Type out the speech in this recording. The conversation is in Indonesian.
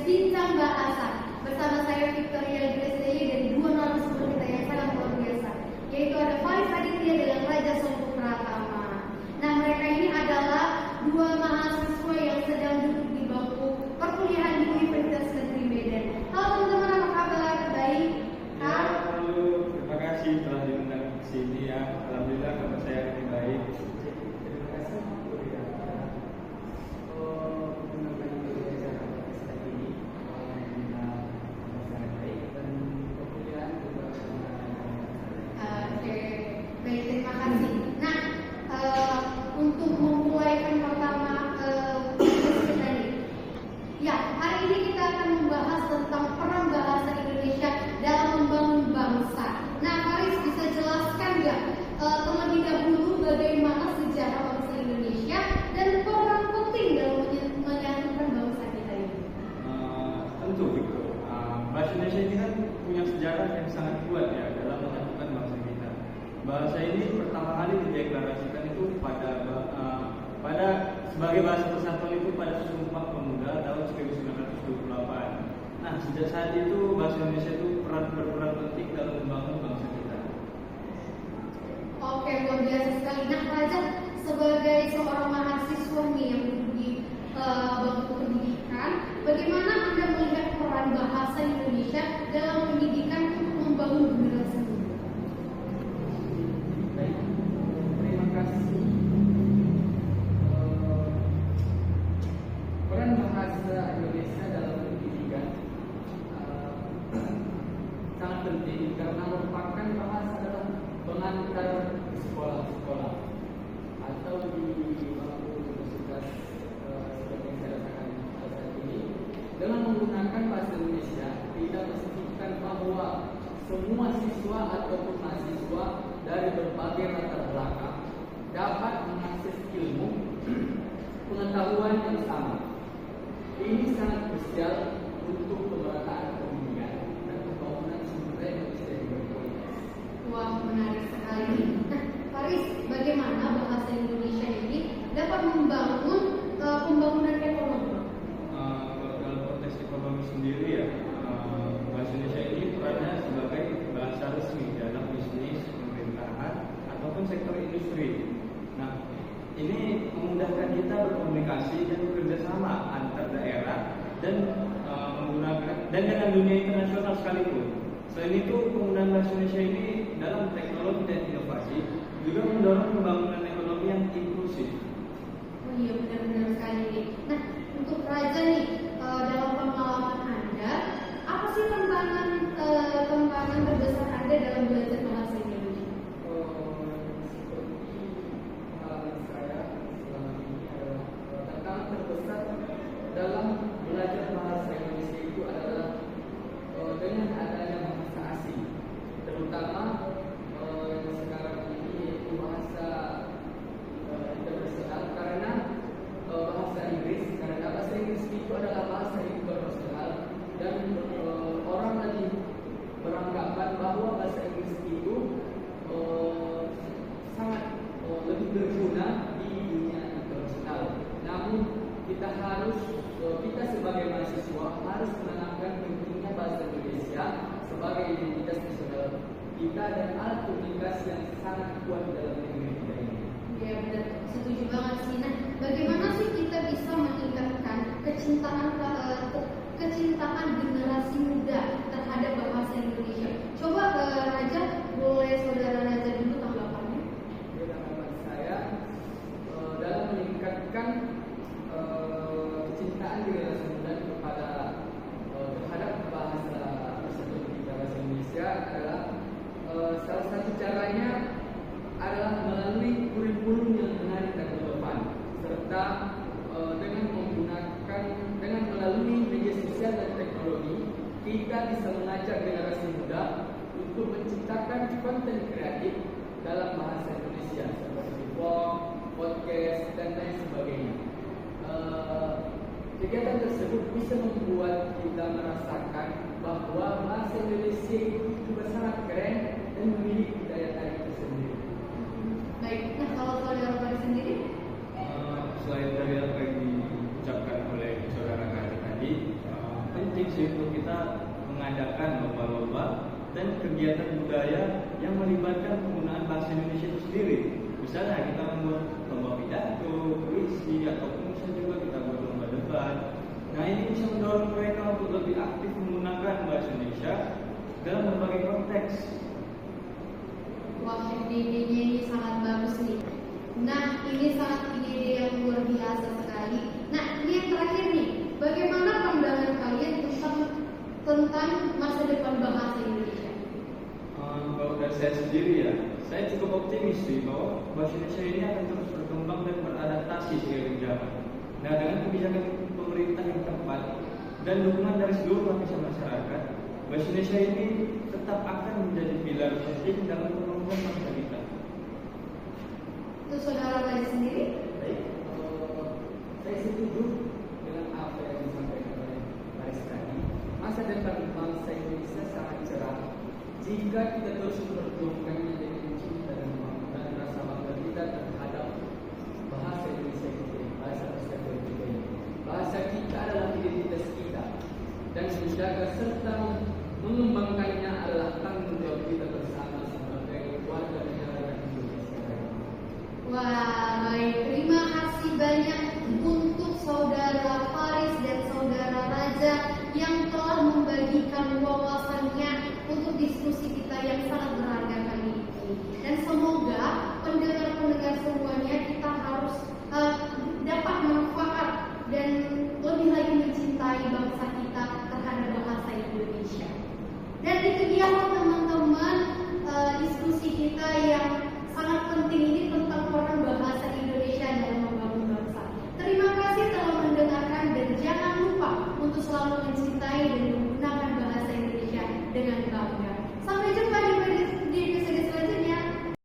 Bincang Bahasa. Bersama saya Victoria Grace dan dua narasumber kita yang sangat luar biasa, yaitu ada Faris Aditya dengan Raja Songko Pratama. Nah, mereka ini adalah dua mahasiswa yang sedang duduk di bangku perkuliahan di Universitas Negeri Medan. Halo teman-teman, apa kabar? Baik? Ya, halo, terima kasih telah diundang ke sini ya. Alhamdulillah kabar saya lebih baik. Terima kasih menggunakan acara podcast ini. Sangat baik dan perkuliahan juga Oke, baik, terima kasih. Nah, untuk memulai pertama kita ini, ya, hari ini kita akan membahas tentang peran bahasa Indonesia dalam membangun bangsa. Nah, Faris bisa jelaskan nggak terlebih dahulu bagaimana sejarah bangsa Indonesia dan peran penting dalam menyatukan bangsa kita ini? Tentu Viko, bahasa Indonesia ini kan punya sejarah yang sangat kuat ya dalam menyatukan bangsa kita. Bahasa ini pertama kali dideklarasikan itu pada sebagai bahasa persatuan itu pada Sumpah Pemuda tahun 1928. Nah, sejak saat itu bahasa Indonesia itu berperan penting dalam membangun bangsa kita. Oke, luar biasa sekali. Nah, Raja sebagai seorang mahasiswa nih yang duduk di bangku pendidikan, bagaimana Anda melihat peran bahasa Indonesia dalam pendidikan untuk membangun generasi muda? baik. Terima kasih. Peran bahasa Indonesia dalam pendidikan sangat penting karena merupakan bahasa dalam pengantar di sekolah-sekolah atau di bangku universitas seperti yang saya rasakan saat ini. Dengan menggunakan bahasa Indonesia tidak memastikan bahwa semua siswa ataupun mahasiswa dari berbagai latar belakang dapat mengakses ilmu pengetahuan yang sama. Ini sangat krusial untuk pemerataan pendidikan dan pembangunan sumber daya manusia yang berkualitas. Wah, menarik sekali. Nah, Faris, bagaimana bahasa Indonesia ini dapat membangun pembangunan ekonomi? Kalau dalam konteks ekonomi sendiri ya, bahasa Indonesia ini perannya sebagai bahasa resmi dalam bisnis, pemerintahan ataupun sektor industri. Nah, ini memudahkan kita berkomunikasi dan bekerja sama antar daerah dan menggunakan dan dengan dunia internasional sekalipun. Selain itu, penggunaan bahasa Indonesia ini dalam teknologi dan inovasi juga mendorong pembangunan ekonomi yang inklusif. Oh iya, benar-benar sekali nih. Nah, untuk Raja nih, dalam pengalaman Anda, apa sih tantangan terbesar Anda dalam belajar bahasa Indonesia? Seperti pengalaman saya selama ini adalah tantangan terbesar dalam belajar bahasa Indonesia itu adalah dengan adanya bahasa asing, terutama yang sekarang ini yaitu bahasa internasional karena bahasa Inggris itu adalah bahasa internasional dan orang lagi beranggapan bahwa bahasa Inggris itu sangat lebih berguna di dunia internasional. Namun kita sebagai mahasiswa harus menanamkan pentingnya bahasa Indonesia sebagai identitas nasional kita dan alat komunikasi yang sangat kuat dalam negeri kita ini. Ya, benar, setuju banget sih. Nah, bagaimana sih kita bisa meningkatkan kecintaan generasi muda terhadap bahasa Indonesia? Coba Raja, boleh saudara Raja dulu tanggapannya? Tanggapan saya dalam meningkatkan kecintaan generasi muda terhadap bahasa tersebut di bahasa Indonesia adalah salah satu caranya adalah melalui kurikulum yang menarik dan relevan serta dengan melalui media sosial dan teknologi kita bisa mengajak generasi muda untuk menciptakan konten kreatif dalam bahasa Indonesia seperti blog, podcast dan lain sebagainya. Kegiatan tersebut bisa membuat kita merasakan bahwa bahasa Indonesia itu juga sangat keren dan memiliki daya tarik tersendiri. Baik, nah kalau saudara Faris sendiri? Selain dari apa yang diucapkan oleh saudara Kari tadi, penting sih untuk kita mengadakan lomba-lomba dan kegiatan budaya yang melibatkan penggunaan bahasa Indonesia itu sendiri. Misalnya kita membuat lomba pidato, puisi, ataupun bisa juga kita buat lomba debat. Nah, ini bisa mendorong mereka untuk lebih aktif menggunakan bahasa Indonesia dalam berbagai konteks. Wah, ide-idenya ini sangat bagus nih. Nah, ini sangat ide yang luar biasa sekali. Nah, ini yang terakhir nih. Bagaimana pandangan kalian tentang masa depan bahasa Indonesia? Kalau dari saya sendiri ya, saya cukup optimis sih bahwa bahasa Indonesia ini akan terus berkembang dan beradaptasi seiring zaman. Nah, dengan kebijakan pemerintah yang tepat dan dukungan dari seluruh lapisan masyarakat, bahasa Indonesia ini tetap akan menjadi pilar penting dalam kemampuan bangsa kita. Itu saudara tadi sendiri? Baik, saya setuju dengan apa yang disampaikan oleh Paris tadi. Masa depan bangsa Indonesia sangat cerah jika kita terus memperjuangkannya dengan cinta dan rasa bangga kita terhadap bahasa Indonesia kita, bahasa persatuan kita. Bahasa kita adalah identitas kita dan menjaga serta